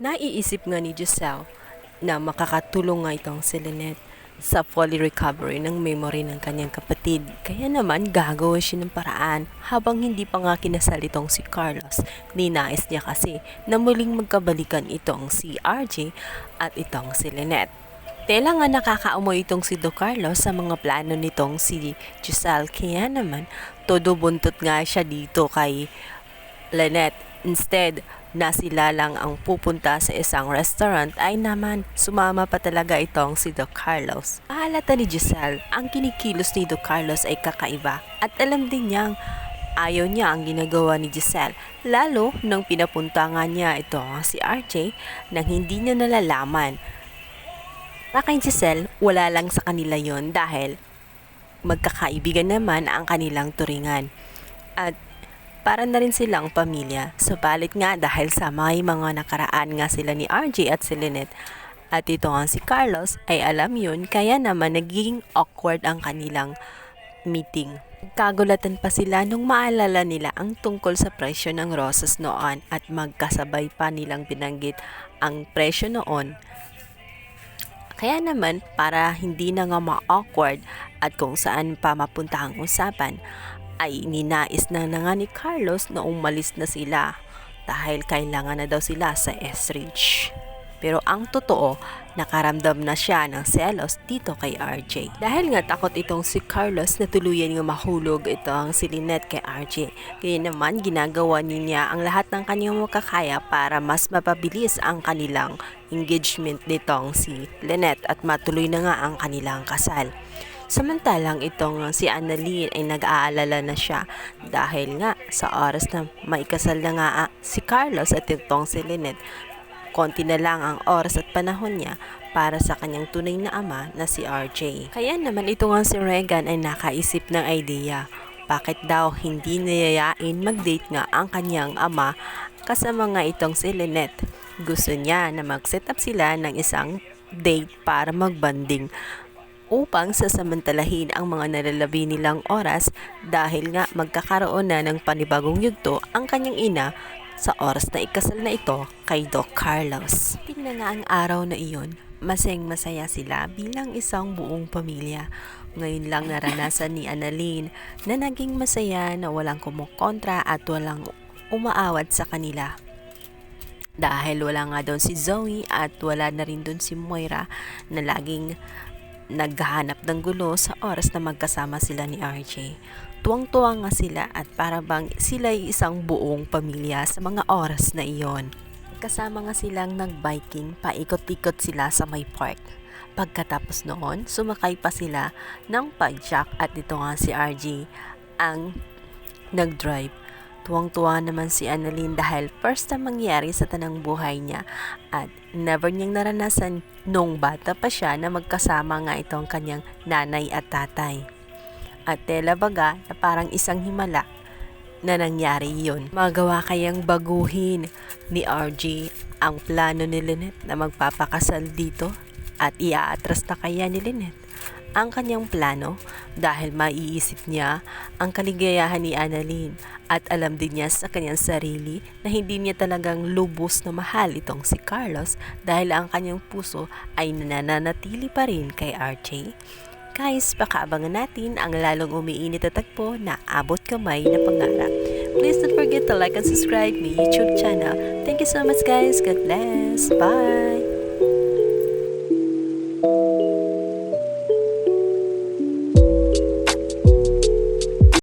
Naiisip nga ni Giselle na makakatulong nga itong si Lynette sa fully recovery ng memory ng kanyang kapatid. Kaya naman gagawa siya ng paraan habang hindi pa nga kinasal itong si Carlos. Ninais niya kasi na muling magkabalikan itong si RJ at itong si Lynette. Tela nga nakakaamoy itong si Do Carlos sa mga plano nitong si Giselle. Kaya naman todo buntot nga siya dito kay Lynette. Instead na sila lang ang pupunta sa isang restaurant ay naman sumama pa talaga itong si Do Carlos. Mahalata ni Giselle ang kinikilos ni Do Carlos ay kakaiba at alam din niyang ayaw niya ang ginagawa ni Giselle, lalo nang pinapunta nga niya ito si RJ nang hindi niya nalalaman. Para kay Giselle, wala lang sa kanila yon dahil magkakaibigan naman ang kanilang turingan. At para na rin silang pamilya. Subalit nga dahil sa may mga nakaraan nga sila ni RJ at si Lynette at ito nga si Carlos ay alam yun kaya naman naging awkward ang kanilang meeting. Kagulatan pa sila nung maalala nila ang tungkol sa presyo ng roses noon at magkasabay pa nilang binanggit ang presyo noon. Kaya naman para hindi na nga ma-awkward at kung saan pa mapunta ang usapan ay ninais na nga ni Carlos na umalis na sila dahil kailangan na daw sila sa S-Ridge. Pero ang totoo, nakaramdam na siya ng selos dito kay RJ. Dahil nga takot itong si Carlos na tuluyan nga mahulog itong si Lynette kay RJ. Kaya naman ginagawa niya ang lahat ng kanyang makakaya para mas mapabilis ang kanilang engagement nitong si Lynette at matuloy na nga ang kanilang kasal. Samantalang itong si Annalyn ay nag-aalala na siya dahil nga sa oras na maikasal na nga si Carlos at itong si Lynette, konti na lang ang oras at panahon niya para sa kanyang tunay na ama na si RJ. Kaya naman ito nga si Regan ay nakaisip ng idea. Bakit daw hindi niyayain mag-date nga ang kanyang ama kasama nga itong si Lynette? Gusto niya na mag-set up sila ng isang date para magbanding upang sasamantalahin ang mga nalalabi nilang oras dahil nga magkakaroon na ng panibagong yugto ang kanyang ina sa oras na ikasal na ito kay Doc Carlos. Tingnan nga ang araw na iyon, masayang-masaya sila bilang isang buong pamilya. Ngayon lang naranasan ni Annalyn na naging masaya na walang kumukontra at walang umaawat sa kanila. Dahil wala nga doon si Zoe at wala na rin doon si Moira na laging naghahanap ng gulo sa oras na magkasama sila ni RJ. Tuwang-tuwa nga sila at para bang sila ay isang buong pamilya sa mga oras na iyon. Kasama nga silang nag-biking, paikot-ikot sila sa may park. Pagkatapos noon, sumakay pa sila ng padjak at ito nga si RJ ang nag-drive. Tuwang-tuwa naman si Annalyn dahil first time mangyari sa tanang buhay niya at never niyang naranasan nung bata pa siya na magkasama nga itong kanyang nanay at tatay. At tela baga na parang isang himala na nangyari yun. Magawa kayang baguhin ni RJ ang plano ni Lynette na magpapakasal dito at iaatras na kaya ni Lynette ang kanyang plano dahil maiisip niya ang kaligayahan ni Annalyn at alam din niya sa kanyang sarili na hindi niya talagang lubos na mahal itong si Carlos dahil ang kanyang puso ay nananatili pa rin kay RJ. Guys, pakaabangan natin ang lalong umiinit na tagpo na abot kamay na pangarap. Please don't forget to like and subscribe my YouTube channel. Thank you so much guys. God bless. Bye!